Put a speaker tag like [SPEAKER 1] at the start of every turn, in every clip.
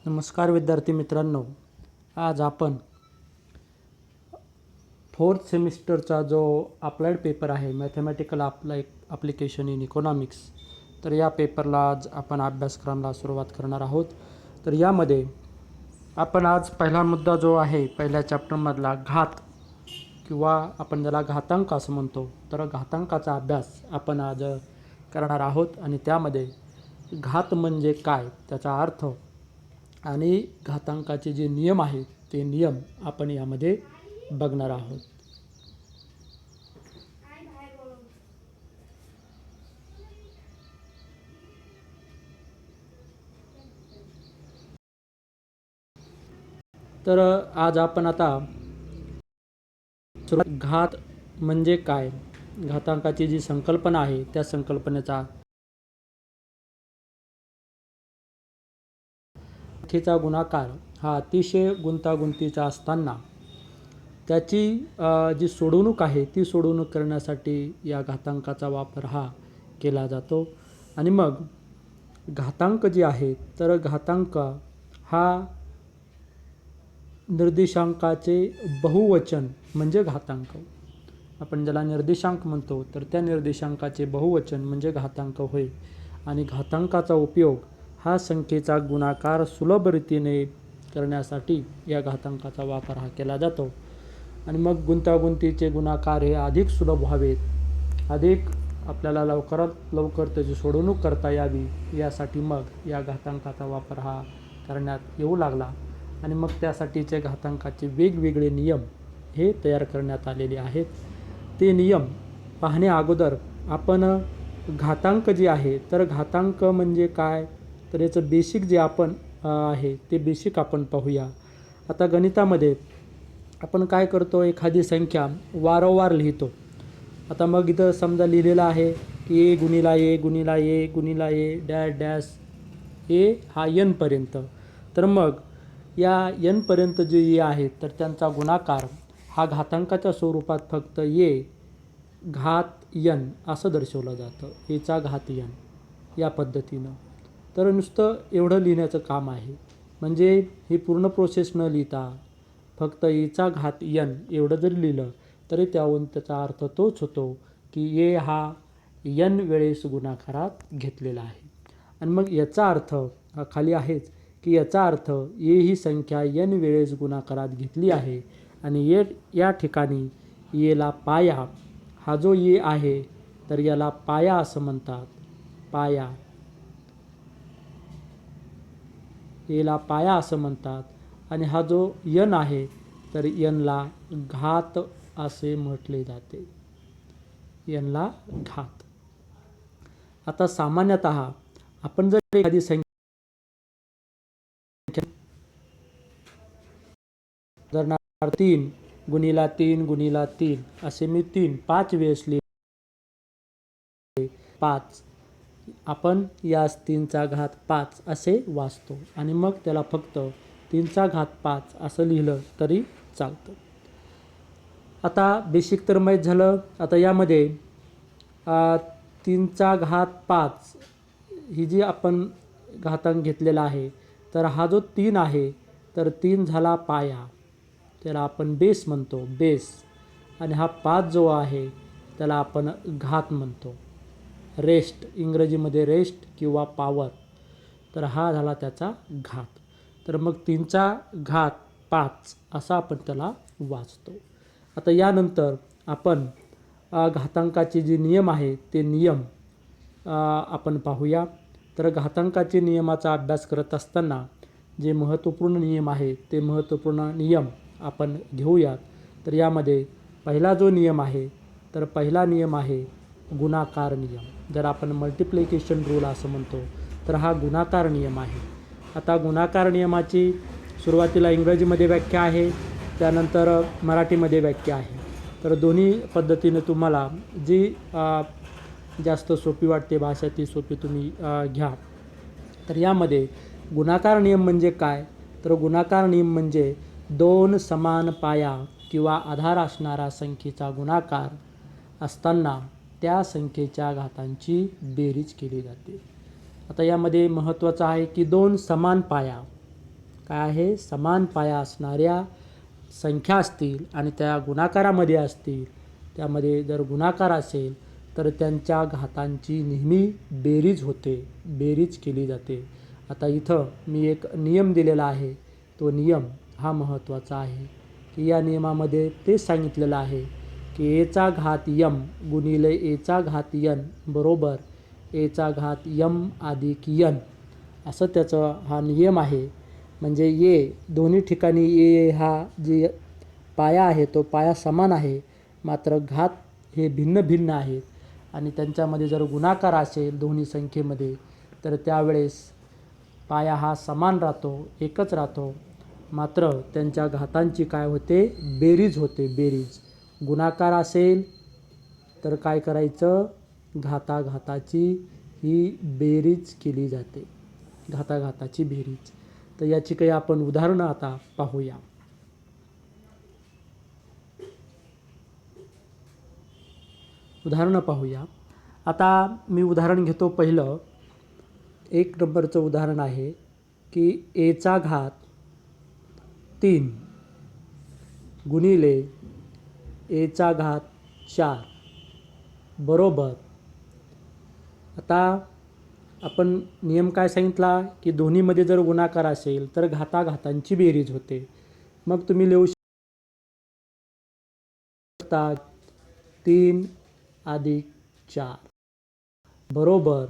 [SPEAKER 1] नमस्कार विद्यार्थी मित्रांनो, आज आपण फोर्थ सेमिस्टरचा जो अप्लाइड पेपर आहे मॅथमॅटिकल ॲप्लिकेशन इन इकॉनॉमिक्स, तर या पेपरला आज आपण अभ्यासक्रमाला सुरुवात करणार आहोत. तर यामध्ये आपण आज पहिला मुद्दा जो आहे पहिल्या चॅप्टरमधला घात किंवा आपण ज्याला घातांक असं म्हणतो, तर घातांकाचा अभ्यास आपण आज करणार आहोत. आणि त्यामध्ये घात म्हणजे काय, त्याचा अर्थ आणि घातांकाचे जे नियम आहेत ते नियम आपण यामध्ये बघणार आहोत. तर आज आपण आता घात म्हणजे काय, घातांकाची जी संकल्पना आहे त्या संकल्पनेचा संख्येचा गुणाकार हा अतिशय गुंतागुंतीचा असताना त्याची जी सोडवणूक आहे ती सोडवणूक करण्यासाठी या घातांकाचा वापर हा केला जातो. आणि मग घातांक जे आहे, तर घातांक हा निर्देशांकाचे बहुवचन म्हणजे घातांक. आपण ज्याला निर्देशांक म्हणतो, तर त्या निर्देशांकाचे बहुवचन म्हणजे घातांक होय. आणि घातांकाचा उपयोग हा संख्येचा गुणाकार सुलभ रीतीने करण्यासाठी या घातांकाचा वापर हा केला जातो. आणि मग गुंतागुंतीचे गुणाकार हे अधिक सुलभ व्हावेत, अधिक आपल्याला लवकरात लवकर त्याची सोडवणूक करता यावी, यासाठी मग या घातांकाचा वापर हा करण्यात येऊ लागला. आणि मग त्यासाठीचे घातांकाचे वेगवेगळे नियम हे तयार करण्यात आलेले आहेत. ते नियम पाहण्या अगोदर आपण घातांक जे आहे, तर घातांक म्हणजे काय, तर याचं बेसिक जे आपण आहे ते बेसिक आपण पाहूया. आता गणितामध्ये आपण काय करतो, एखादी संख्या वारंवार लिहितो. आता मग इथं समजा लिहिलेलं आहे की ए गुणिला ए गुणिला ए गुणिला ए डॅश डॅश ए हा एनपर्यंत. तर मग या एनपर्यंत जे ए आहेत, तर त्यांचा गुणाकार हा घातांकाच्या स्वरूपात फक्त ए घात एन असं दर्शवलं जातं, एचा घात एन या पद्धतीनं. तर नुसतं एवढं लिहिण्याचं काम आहे. म्हणजे ही पूर्ण प्रोसेस न लिहिता फक्त एचा घात एन एवढं जरी लिहिलं तरी त्याहून त्याचा अर्थ तोच होतो की ए हा एन वेळेस गुणाकारात घेतलेला आहे. आणि मग याचा अर्थ हा खाली आहेच की याचा अर्थ ए ही संख्या एन वेळेस गुणाकारात घेतली आहे. आणि या ठिकाणी एला पाया, हा जो ए आहे तर याला पाया असं म्हणतात. पाया, एला पाया असं म्हणतात. आणि हा जो एन आहे तर एनला घात असे म्हटले जाते, एनला घात. आता सामान्यतः आपण जर एखादी संख्या उदाहरणार्थ 3 गुणिला 3 गुणिला 3 असे मी 5 वेळेस लिहिले. 5 आपण यास 3चा घात 5 असे वाचतो आणि मग त्याला फक्त 3चा घात 5 असं लिहिलं तरी चालतं. आता बेसिक तर माहीत झालं. आता यामध्ये 3चा घात 5 ही जी आपण घातांक घेतलेला आहे, तर हा जो 3 आहे तर 3 झाला पाया, त्याला आपण बेस म्हणतो, बेस. आणि हा 5 जो आहे त्याला आपण घात म्हणतो, रेस्ट, इंग्रजीमध्ये रेस्ट किंवा पॉवर. तर हा झाला त्याचा घात. तर मग 3चा घात 5 असा आपण त्याला वाचतो. आता यानंतर आपण घातांकाचे जे नियम आहे ते नियम आपण पाहूया. तर घातांकाचे नियमाचा अभ्यास करत असताना जे महत्त्वपूर्ण नियम आहे ते महत्त्वपूर्ण नियम आपण घेऊयात. तर यामध्ये पहिला जो नियम आहे, तर पहिला नियम आहे गुणाकार नियम. जर आपण मल्टिप्लिकेशन रूल असं म्हणतो, तर हा गुणाकार नियम आहे. आता गुणाकार नियमाची सुरुवातीला इंग्रजीमध्ये व्याख्या आहे, त्यानंतर मराठीमध्ये व्याख्या आहे. तर दोन्ही पद्धतीने तुम्हाला जी जास्त सोपी वाटते भाषा ती सोपी तुम्ही घ्या. तर यामध्ये गुणाकार नियम म्हणजे काय, तर गुणाकार नियम म्हणजे दोन समान पाया किंवा आधार असणारा संख्येचा गुणाकार असताना त्या संख्येच्या घातांची बेरीज केली जाते. आता यामध्ये महत्त्वाचं आहे की दोन समान पाया. काय आहे, समान पाया असणाऱ्या संख्या असतील आणि त्या गुणाकारामध्ये असतील, त्यामध्ये जर गुणाकार असेल तर त्यांच्या घातांची नेहमी बेरीज होते, बेरीज केली जाते. आता इथं मी एक नियम दिलेला आहे, तो नियम हा महत्त्वाचा आहे की या नियमामध्ये तेच सांगितलेलं आहे की एचा घात यम गुणिले एचा घात यन बरोबर एचा घात यम अधिक यन, असं त्याचा हा नियम आहे. म्हणजे ये दोन्ही ठिकाणी ये हा जे पाया आहे तो पाया समान आहे, मात्र घात हे भिन्न भिन्न आहेत आणि त्यांच्यामध्ये जर गुणाकार असेल दोन्ही संख्येमध्ये तर त्यावेळेस पाया हा समान राहतो, एकच राहतो, मात्र त्यांच्या घातांची काय होते, बेरीज होते, बेरीज. गुणाकार असेल तर काय करायचं, घाताघाताची ही बेरीज केली जाते, घाताघाताची बेरीज. तर याची काही आपण उदाहरणं आता पाहूया. उदाहरणं पाहूया. आता मी उदाहरण घेतो. पहिलं 1 नंबरचं उदाहरण आहे की एचा घात 3 गुणिले एचा घात 4 बरोबर. आता आपण नियम काय सांगितला की दोन्हीमध्ये जर गुणाकार असेल तर घाताघातांची बेरीज होते. मग तुम्ही लिहू शकता 3 अधिक 4 बरोबर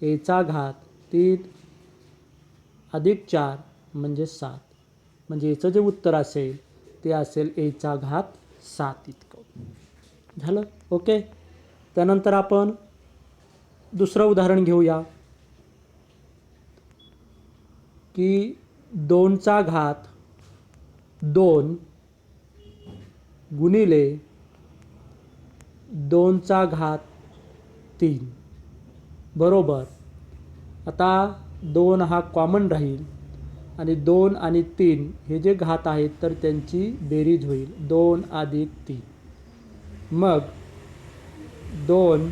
[SPEAKER 1] एचा घात 3 अधिक 4 म्हणजे 7. म्हणजे याचं जे उत्तर असेल ते असेल एचा घात 7 इतकं. झालं, ओके. त्यानंतर आपण दुसरं उदाहरण घेऊया की 2चा घात 2 गुणिले 2चा घात 3 बरोबर. आता 2 हा कॉमन राहील आणि 2 आणि 3 हे जे घात आहेत तर त्यांची बेरीज होईल 2 अधिक 3. मग 2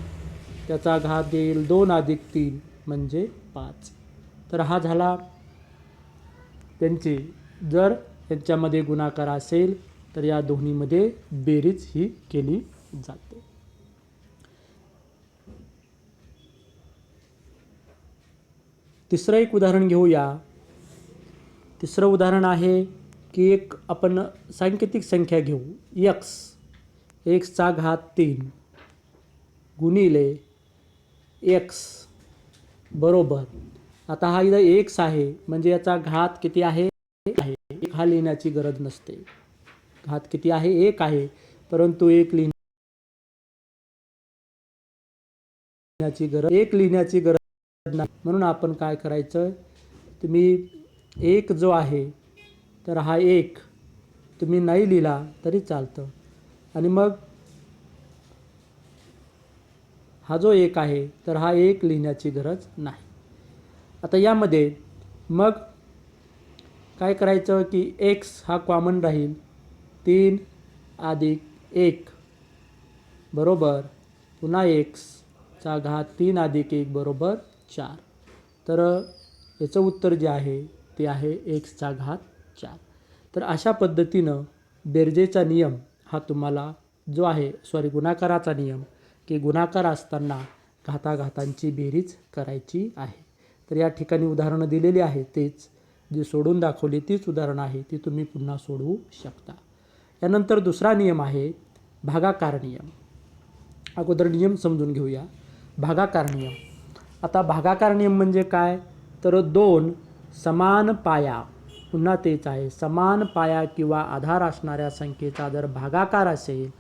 [SPEAKER 1] त्याचा घात येईल 2 अधिक 3 म्हणजे 5. तर हा झाला त्यांची, जर यांच्यामध्ये गुणाकार असेल तर या दोन्हीमध्ये बेरीज ही केली जाते. तिसरं एक उदाहरण घेऊया. तिसरं उदाहरण आहे की एक आपण सांकेतिक संख्या घेऊ एक्सचा घात 3 गुणिले एक्स बरोबर. आता हा इथं एक्स आहे म्हणजे याचा घात किती आहे, एक हा लिहिण्याची गरज नसते. घात किती आहे, 1 आहे, परंतु 1 लिहिण्याची गरज नाही. म्हणून आपण काय करायचं, तुम्ही 1 जो आहे तर हा 1 तुम्ही नाही लिहिला तरी चालतं आणि मग हा जो 1 आहे तर हा 1 लिहिण्याची गरज नाही. आता यामध्ये मग काय करायचं की एक्स हा कॉमन राहील 3 अधिक 1 बरोबर पुन्हा एक्सचा घात 3 अधिक 1 बरोबर 4. तर याचं उत्तर जे आहे ते आहे एक्सचा घात 4. तर अशा पद्धतीनं बेरजेचा नियम हा तुम्हाला जो आहे गुणाकाराचा नियम की गुणाकार असताना घाताघातांची बेरीज करायची आहे. तर या ठिकाणी उदाहरणं दिलेली आहे, तेच जी सोडून दाखवली तीच उदाहरणं आहे, ती तुम्ही पुन्हा सोडवू शकता. यानंतर दुसरा नियम आहे भागाकार नियम. अगोदर नियम समजून घेऊया. भागाकार नियम. आता भागाकार नियम म्हणजे काय, तर 2 समान पाया, पुन्हा तेच आहे, समान पाया किंवा आधार असणाऱ्या संख्येचा जर भागाकार असेल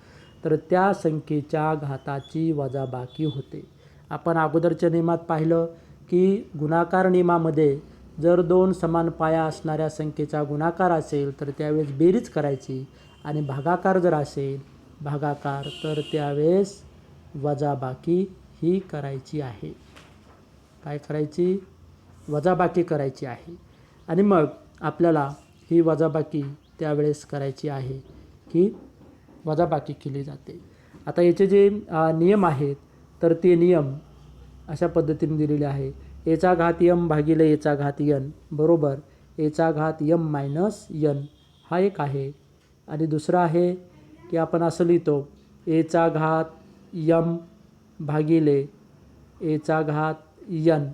[SPEAKER 1] तर त्या संख्येच्या घाताची वजाबाकी होते. आपण अगोदरच्या नियमात पाहिलं की गुणाकार नियमामध्ये जर 2 समान पाया असणाऱ्या संख्येचा गुणाकार असेल तर त्यावेळेस बेरीज करायची आणि भागाकार जर असेल भागाकार तर त्यावेळेस वजाबाकी ही करायची आहे. काय करायची, वजाबाकी करायची आहे. आणि मग आपल्याला ही वजाबाकी त्यावेळेस करायची आहे की वजाबाकी केली जाते. आता याचे जे नियम आहेत तर ते नियम अशा पद्धतीने दिलेले आहे. एचा घात यम भागिले एचा घात यन बरोबर एचा घात यम मायनस यन हा एक आहे. आणि दुसरा आहे की आपण असं लिहितो एचा घात यम भागिले एचा घात यन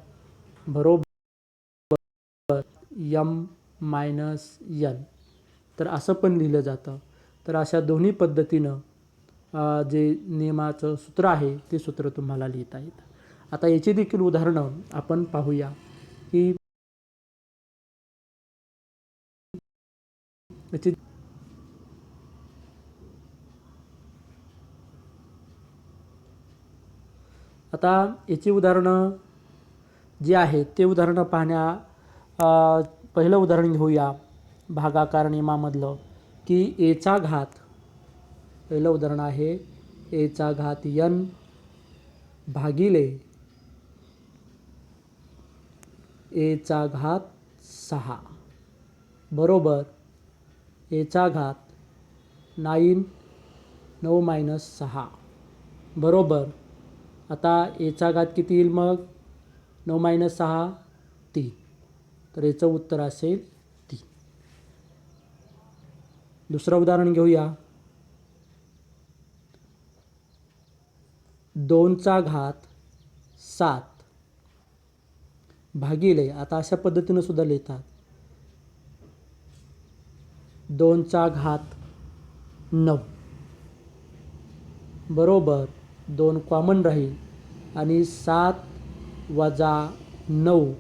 [SPEAKER 1] बरोबर यम मायनस यन. तर असं पण लिहिलं जातं. तर अशा दोन्ही पद्धतीनं जे नियमाचं सूत्र आहे ते सूत्र तुम्हाला लिहिता येतं. आता याची देखील उदाहरणं आपण पाहूया की याची आता याची उदाहरणं जी आहेत ते उदाहरणं पहिलं उदाहरण घेऊया भागाकार नियमामधलं की एचा घात. पहिलं उदाहरण आहे एचा घात यन भागिले एचा घात 6 बरोबर एचा घात 9 मायनस 6 बरोबर. आता एचा घात किती येईल मग 9 मायनस 6 3. तर याचं उत्तर असेल 3. दुसरं उदाहरण घेऊया 2चा घात 7 भागिले. आता अशा पद्धतीनं सुद्धा लिहितात 2चा घात 9 बरोबर 2 कॉमन राहील आणि 7 वजा 9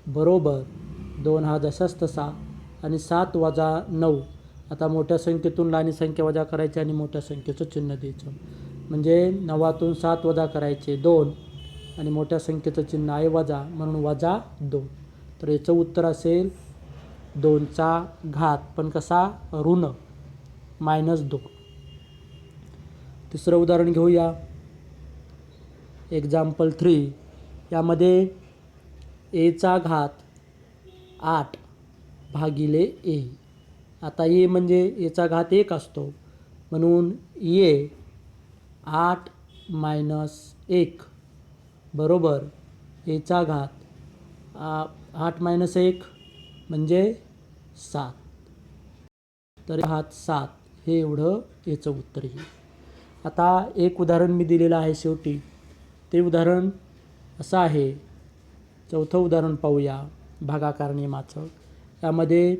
[SPEAKER 1] बरोबर 2 हा जसाच तसा आणि 7 वजा 9. आता मोठ्या संख्येतून लहान संख्या वजा करायची आणि मोठ्या संख्येचं चिन्ह द्यायचं. म्हणजे 9तून 7 वजा करायचे 2 आणि मोठ्या संख्येचं चिन्ह आहे वजा म्हणून वजा 2. तर याचं उत्तर असेल 2चा घात पण कसा ऋण -2. तिसरं उदाहरण घेऊया एक्झाम्पल 3. यामध्ये एचा घात 8 भागिले ए. आता ए म्हणजे एचा घात 1 असतो म्हणून ए 8 मायनस 1 बरोबर एचा घात 8 मायनस 1 म्हणजे 7. तर घात 7 हे एवढं याचं उत्तर येईल. आता एक उदाहरण मी दिलेलं आहे शेवटी. ते उदाहरण असं आहे. चौथं उदाहरण पाहूया भागाकार नियमाचं. यामध्ये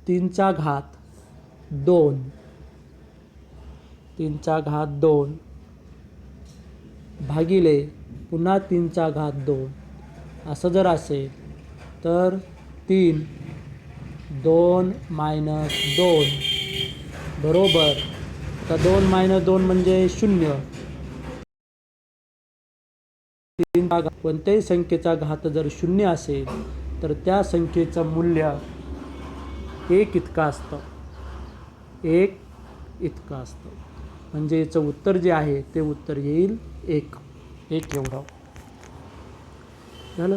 [SPEAKER 1] 3चा घात 2 3चा घात 2 भागिले पुन्हा 3चा घात 2 असं जर असेल तर 3 2 मायनस 2 बरोबर. आता 2 मायनस 2 म्हणजे 0. कोणत्याही संख्येचा घात जर 0 असेल तर त्या संख्येचं मूल्य 1 इतकं असतं. 1 इतकं असतं म्हणजे याचं उत्तर जे आहे ते उत्तर येईल 1 एवढं झालं.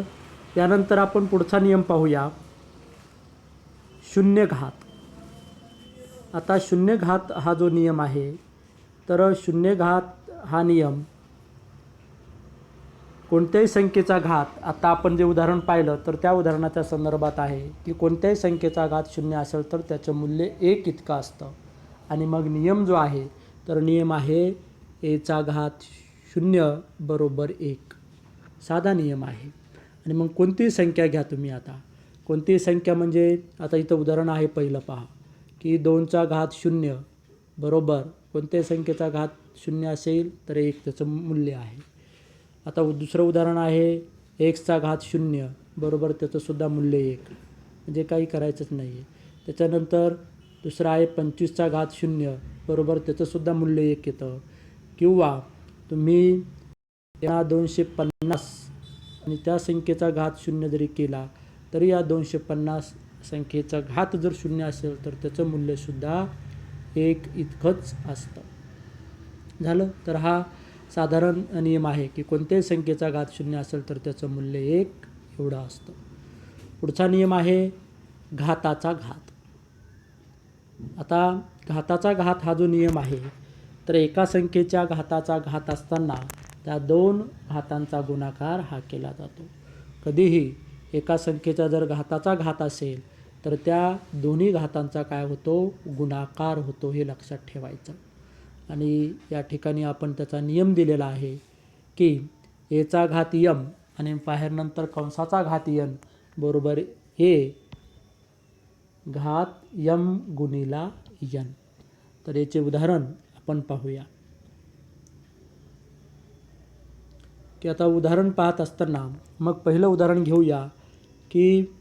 [SPEAKER 1] त्यानंतर आपण पुढचा नियम पाहूया 0 घात. आता 0 घात हा जो नियम आहे तर 0 घात हा नियम कोणत्याही संख्येचा घात. आता आपण जे उदाहरण पाहिलं तर त्या उदाहरणाच्या संदर्भात आहे की कोणत्याही संख्येचा घात 0 असेल तर त्याचं मूल्य 1 इतकं असतं. आणि मग नियम जो आहे तर नियम आहे एचा घात 0 बरोबर 1. साधा नियम आहे. आणि मग कोणतीही संख्या घ्या तुम्ही. आता कोणतीही संख्या म्हणजे आता इथं उदाहरण आहे पहिलं पहा की 2चा घात 0 बरोबर कोणत्याही संख्येचा घात 0 असेल तर 1 त्याचं मूल्य आहे. आता दुसरं उदाहरण आहे xचा घात 0 बरोबर त्याचंसुद्धा मूल्य 1 म्हणजे काही करायचंच नाही आहे. त्याच्यानंतर दुसरं आहे 25चा घात 0 बरोबर त्याचंसुद्धा मूल्य 1 येतं. किंवा तुम्ही या 250 आणि त्या संख्येचा घात 0 जरी केला तरी या 250 संख्येचा घात जर 0 असेल तर त्याचं मूल्यसुद्धा 1 इतकंच असतं. झालं. तर हा साधारण नियम आहे की कोणत्याही संख्येचा घात 0 असेल तर त्याचं मूल्य 1 एवढं असतं. पुढचा नियम आहे घाताचा घात. आता घाताचा घात हा जो नियम आहे तर एका संख्येच्या घाताचा घात असताना त्या 2 घातांचा गुणाकार हा केला जातो. कधीही एका संख्येचा जर घाताचा घात असेल तर त्या दोन्ही घातांचा काय होतो, गुणाकार होतो, हे लक्षात ठेवायचं. आणि या ठिकाणी आपण त्याचा नियम दिलेला आहे की एचा घात यम आणि बाहेर नंतर कंसाचा घात यन बरोबर ए घात यम गुणिला यन. तर याचे उदाहरण आपण पाहूया की आता उदाहरण पाहत असताना मग पहिलं उदाहरण घेऊया की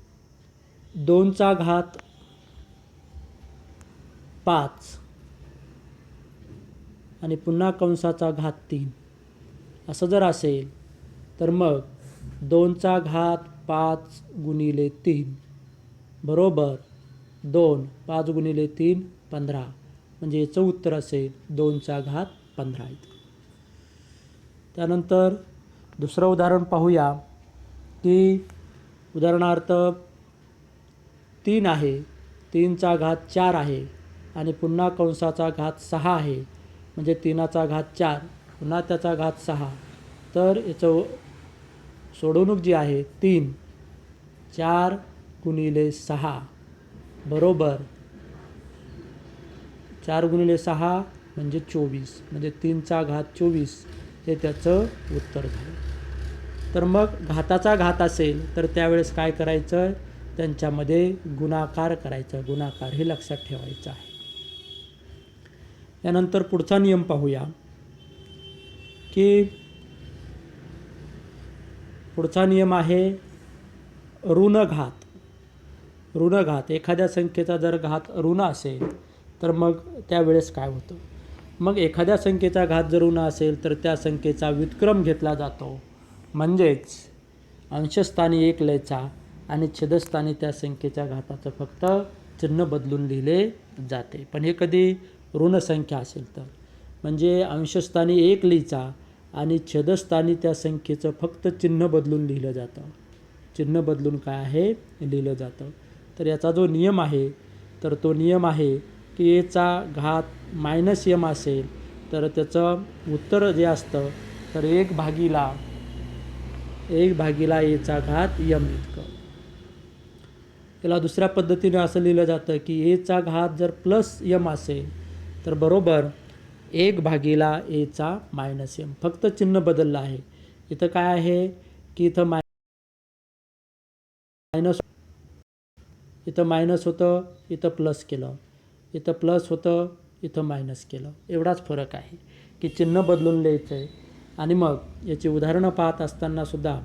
[SPEAKER 1] 2चा घात 5 आणि पुन्हा कंसाचा घात 3 असं जर असेल तर मग 2चा घात 5 गुणिले 3 बरोबर 2, 5 गुणिले 3 15, म्हणजे याचं उत्तर असेल 2चा घात 15. त्यानंतर दुसरं उदाहरण पाहूया की उदाहरणार्थ 3 आहे, 3चा घात 4 आहे आणि पुन्हा कंसाचा घात 6 आहे, म्हणजे 3चा घात 4 पुन्हा त्याचा घात 6. तर याचं सोडवणूक जी आहे 3, 4 गुणिले 6 बरोबर 4 गुणिले 6 म्हणजे 24, म्हणजे 3चा घात 24 हे त्याचं उत्तर झालं. तर मग घाताचा घात असेल तर त्यावेळेस काय करायचं, त्यांच्यामध्ये गुणाकार करायचा, गुणाकार हे लक्षात ठेवायचं आहे. यानंतर पुढचा नियम पाहूया की पुढचा नियम आहे ऋणघात. ऋणघात एखाद्या संख्येचा जर घात ऋण असेल तर मग त्यावेळेस काय होतं, मग एखाद्या संख्येचा घात जर ऋण असेल तर त्या संख्येचा व्युत्क्रम घेतला जातो, म्हणजेच अंशस्थानी 1 लिहायचा आणि छेदस्थानी त्या संख्येच्या घाताचं फक्त चिन्ह बदलून लिहिले जाते. पण हे कधी ऋण संख्या असेल तर, म्हणजे अंशस्थानी 1 लिहायचा आणि छेदस्थानी त्या संख्येचं फक्त चिन्ह बदलून लिहिलं जातं. चिन्ह बदलून काय आहे लिहिलं जातं. तर याचा जो नियम आहे तर तो नियम आहे की एचा घात -m असेल तर त्याचं उत्तर जे असतं तर 1 भागिला एचा घात m इतकं. त्याला दुसऱ्या पद्धतीने असं लिहिलं जातं की एचा घात जर +m असेल तर बरोबर 1 भागिला एचा -m. फक्त चिन्ह बदललं आहे. इथं काय आहे की इथं मायनस होतं, इथं प्लस केलं, इथं प्लस होतं, इथं मायनस केलं. एवढाच फरक आहे की चिन्ह बदलून लिहायचं आहे. आणि मग याची उदाहरणं पाहत असताना सुद्धा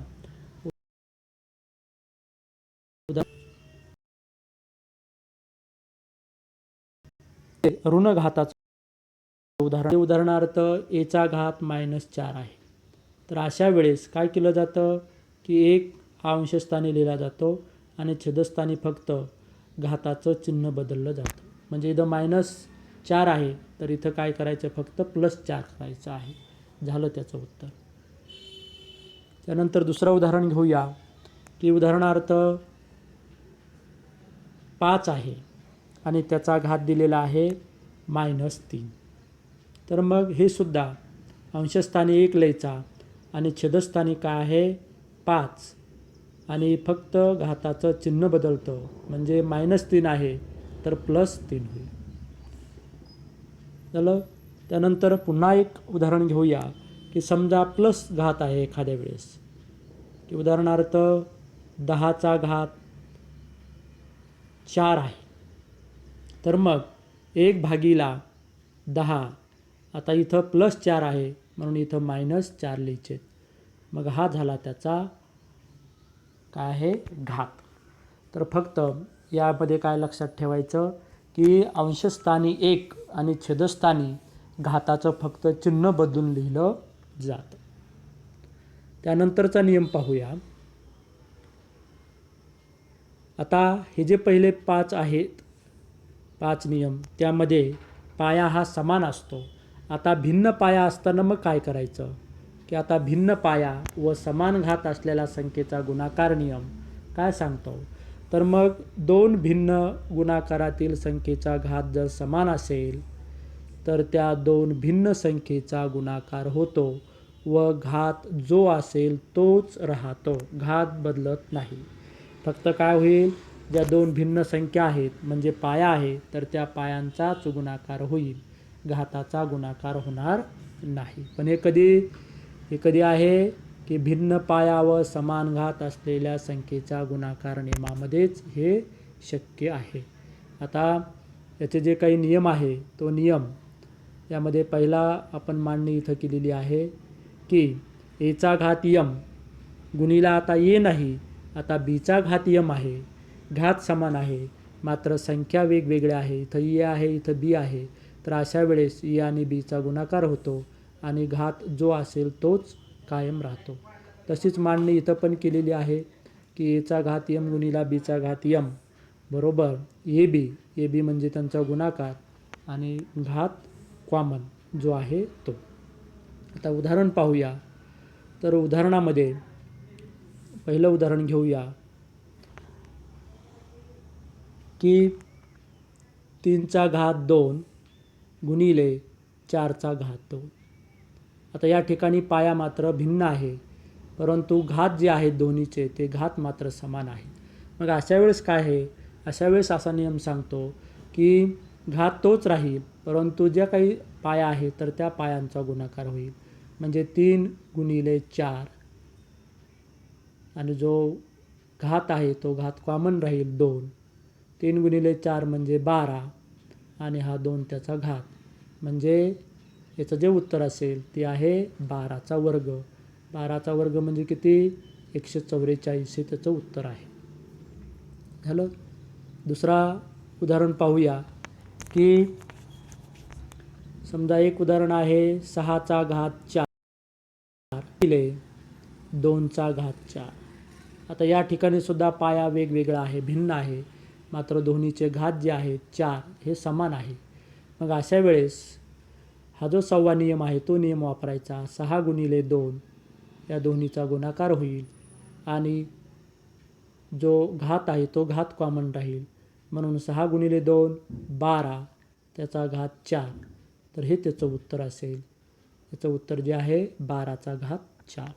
[SPEAKER 1] ऋण घाताचं उदाहरणार्थ एचा घात -4 आहे. तर अशा वेळेस काय केलं जातं की 1 हा अंशस्थानी लिहिला जातो आणि छेदस्थानी फक्त घाताचं चिन्ह बदललं जातं. म्हणजे इथं -4 आहे तर इथं काय करायचं, फक्त +4 करायचं आहे. झालं त्याचं उत्तर. त्यानंतर दुसरं उदाहरण घेऊया की उदाहरणार्थ 5 आहे आणि त्याचा घात दिलेला आहे -3. तर मग हे सुद्धा अंशस्थानी 1 लिहायचा आणि छेदस्थानी काय आहे 5 आणि फक्त घाताचं चिन्ह बदलतं, म्हणजे -3 आहे तर +3 होईल. झालं. त्यानंतर पुन्हा एक उदाहरण घेऊया की समजा प्लस घात आहे एखाद्या वेळेस, की उदाहरणार्थ 10चा घात 4 आहे. तर मग 1 भागिला 10, आता इथं +4 आहे म्हणून इथं -4 लिहायचे. मग हा झाला त्याचा काय आहे घात. तर फक्त यामध्ये काय लक्षात ठेवायचं की अंशस्थानी 1 आणि छेदस्थानी घाताचं फक्त चिन्ह बदलून लिहिलं जातं. त्यानंतरचा नियम पाहूया. आता हे जे पहिले 5 आहेत, 5 नियम, त्यामध्ये पाया हा समान असतो. आता भिन्न पाया असताना मग काय करायचं की आता भिन्न पाया व समान घात असलेल्या संख्येचा गुणाकार नियम काय सांगतो, तर मग 2 भिन्न गुणाकारातील संख्येचा घात जर समान असेल तर त्या 2 भिन्न संख्येचा गुणाकार होतो व घात जो असेल तोच राहतो, घात बदलत नाही. फक्त काय होईल, ज्या दोन भिन्न संख्या आहेत म्हणजे पाया आहे तर त्या पायांचाच गुणाकार होईल, घाताचा गुणाकार होणार नाही. पण हे कधी आहे की भिन्न पाया व समान घात असलेल्या संख्येच्या गुणाकार नियमामध्येच हे शक्य आहे. आता याचे जे काही नियम आहे तो नियम यामध्ये पहिला आपण मांडणी इथं केलेली आहे की एचा घात यम गुणिला आता ए नाही, आता बीचा घात यम आहे, घात समान आहे मात्र संख्या वेगवेगळ्या आहे. इथं ए आहे, इथं बी आहे, तर अशा वेळेस ए आणि बीचा गुणाकार होतो आणि घात जो असेल तोच कायम राहतो. तशीच मांडणी इथं पण केलेली आहे की एचा घात यम गुणिला बीचा घात यम बरोबर ए बी म्हणजे त्यांचा गुणाकार आणि घात कॉमन जो आहे तो. आता उदाहरण पाहूया. तर उदाहरणामध्ये पहिलं उदाहरण घेऊया की 3चा घात 2 गुणिले 4चा घात 2. आता या ठिकाणी पाया मात्र भिन्न आहे परंतु घात जे आहेत दोन्हीचे ते घात मात्र समान आहेत. मग अशा वेळेस काय आहे, अशा वेळेस असा नियम सांगतो की घात तोच राहील परंतु ज्या काही पाया आहे तर त्या पायांचा गुणाकार होईल. म्हणजे 3 गुणिले 4 आणि जो घात आहे तो घात कॉमन राहील 2. 3 गुणिले 4 म्हणजे 12 आणि हा 2 त्याचा घात, म्हणजे याचं जे उत्तर असेल ते आहे 12चा वर्ग. 12चा वर्ग म्हणजे किती, 144 हे त्याचं उत्तर आहे. झालं. दुसरा उदाहरण पाहूया की समजा एक उदाहरण आहे 6चा घात 4 गुणिले 2चा घात 4. आता या ठिकाणी सुद्धा पाया वेगवेगळा आहे, भिन्न आहे मात्र दोन्हीचे घात जे आहेत 4 हे समान आहे. मग अशा वेळेस हा जो 6वा नियम आहे तो नियम वापरायचा. 6 गुणिले 2 या दोन्हीचा गुणाकार होईल आणि जो घात आहे तो घात कॉमन राहील म्हणून 6 गुणिले 2 12 त्याचा घात 4. तर हे त्याचं उत्तर असेल. याचं उत्तर जे आहे 12चा घात 4.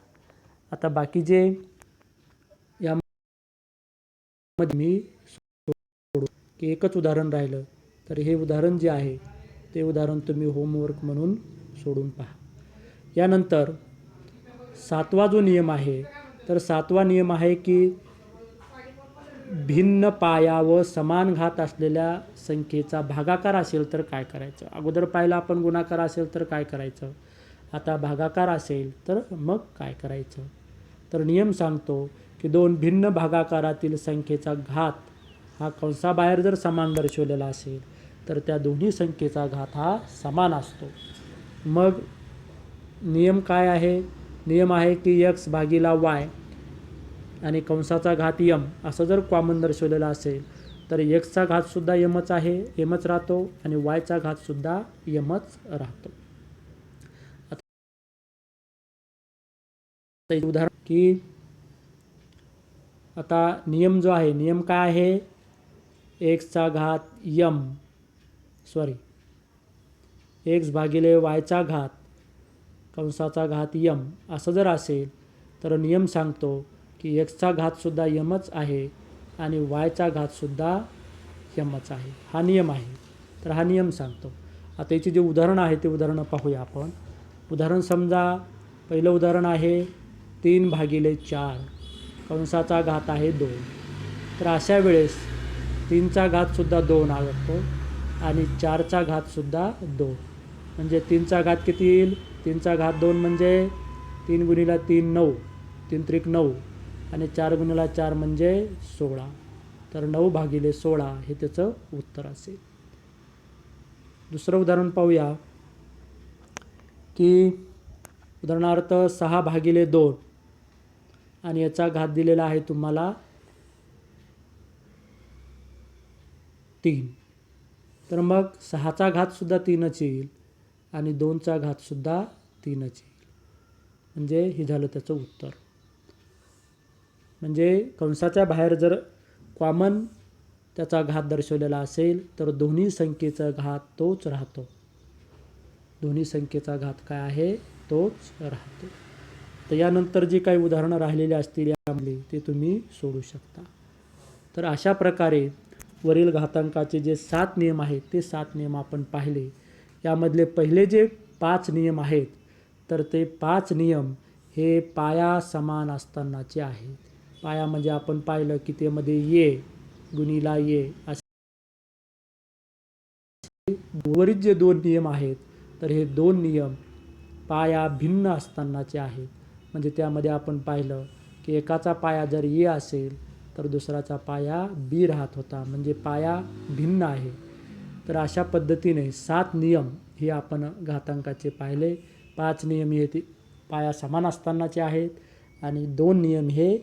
[SPEAKER 1] आता बाकी जे यामध्ये मी सोडू की एकच उदाहरण राहिलं तर हे उदाहरण जे आहे ते उदाहरण तुम्ही होमवर्क म्हणून सोडून पहा. यानंतर 7वा जो नियम आहे तर 7वा नियम आहे की भिन्न पाया व समान घात असलेल्या संख्येचा भागाकार असेल तर काय करायचं. अगोदर पाहिलं आपण गुणाकार असेल तर काय करायचं, आता भागाकार असेल तर मग काय करायचं. तर नियम सांगतो की दोन भिन्न भागाकारातील संख्येचा घात हा कंसाबाहेर जर समान दर्शवलेला असेल तर त्या दोन्ही संख्येचा घात हा समान असतो. मग नियम काय आहे, नियम आहे की x भागिला y आणि कंसाचा घात यम असं जर कॉमन दर्शवलेलं असेल तर एक्सचा घातसुद्धा यमच आहे, यमच राहतो आणि वायचा घातसुद्धा यमच राहतो. आता उदाहरण की आता नियम जो आहे, नियम काय आहे, एक्सचा घात एक्स भागिले वायचा घात कंसाचा घात यम असं जर असेल तर नियम सांगतो की एक्सचा घातसुद्धा यमच आहे आणि वायचा घातसुद्धा यमच आहे. हा नियम आहे. तर हा नियम सांगतो. आता याची जे उदाहरण आहे ते उदाहरणं पाहूया आपण. उदाहरण समजा पहिलं उदाहरण आहे 3 भागिले 4 कंसाचा घात आहे 2. तर अशा वेळेस 3चा घातसुद्धा 2 असतो आणि 4चा घातसुद्धा 2. म्हणजे 3चा घात किती येईल, 3चा घात 2 म्हणजे 3 गुणिला 3 9, 3 त्रिक 9 आणि 4 गुणिला 4 म्हणजे 16. तर 9 भागिले 16 हे त्याचं उत्तर असेल. दुसरं उदाहरण पाहूया की उदाहरणार्थ 6 भागिले 2 आणि याचा घात दिलेला आहे तुम्हाला 3. तर मग 6चा घातसुद्धा 3च येईल आणि 2चा घातसुद्धा 3च येईल. म्हणजे हे झालं त्याचं उत्तर. म्हणजे कंसाच्या बाहेर जर कॉमन त्याचा घात दर्शवलेला असेल तर दोन्ही संख्येचा घात तोच राहतो. दोन्ही संख्येचा घात काय आहे, तोच राहतो. तर यानंतर जी काही उदाहरणं राहिलेली असतील यामधली ते तुम्ही सोडू शकता. तर अशा प्रकारे वरील घातांकाचे जे 7 नियम आहेत ते 7 नियम आपण पाहिले. यामधले पहिले जे 5 नियम आहेत तर ते 5 नियम हे पाया समान असतानाचे आहेत. पाया म्हणजे आपण पाहिलं की त्यामध्ये ये गुणिला ये असे उर्वरित जे 2 नियम आहेत तर हे 2 नियम पाया भिन्न असतानाचे आहेत. म्हणजे त्यामध्ये आपण पाहिलं की एकाचा पाया जर ए असेल तर दुसराचा पाया बी राहत होता, म्हणजे पाया भिन्न आहे. तर अशा पद्धतीने 7 नियम हे आपण घातांकाचे पाहिले. 5 नियम हे पाया समान असतानाचे आहेत आणि 2 नियम हे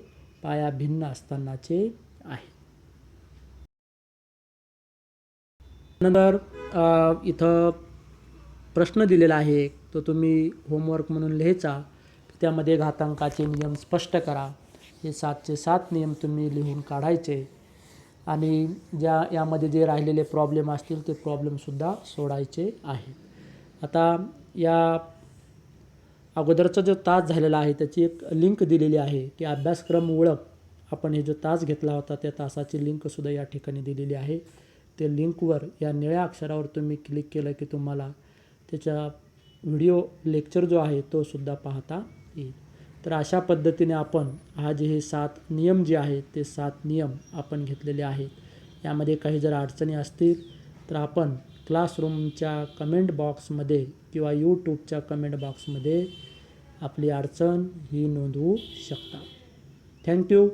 [SPEAKER 1] पाया भिन्न असतानाचे आहेत. नंतर इथं प्रश्न दिलेला आहे तो तुम्ही होमवर्क म्हणून लिहायचा. त्यामध्ये घातांकाचे नियम स्पष्ट करा. हे 7चे 7 नियम तुम्ही लिहून काढायचे आणि यामध्ये जे राहिलेले प्रॉब्लेम असतील ते प्रॉब्लेमसुद्धा सोडायचे आहेत. आता या अगोदरचा जो तास झालेला आहे त्याची एक लिंक दिलेली आहे की अभ्यासक्रम ओळख. आपण हे जो तास घेतला होता त्या तासाची लिंकसुद्धा या ठिकाणी दिलेली आहे. ते लिंकवर या निळ्या अक्षरावर तुम्ही क्लिक केलं की तुम्हाला त्याचा व्हिडिओ लेक्चर जो आहे तो सुद्धा पाहता येईल. तर अशा पद्धतीने आपण आज हे 7 नियम जे आहेत ते 7 नियम आपण घेतलेले आहेत. यामध्ये काही जर अडचणी असतील तर आपण क्लासरूमच्या कमेंट बॉक्समध्ये किंवा यूट्यूबच्या कमेंट बॉक्समध्ये आपली अडचण ही नोंदवू शकता. थँक्यू.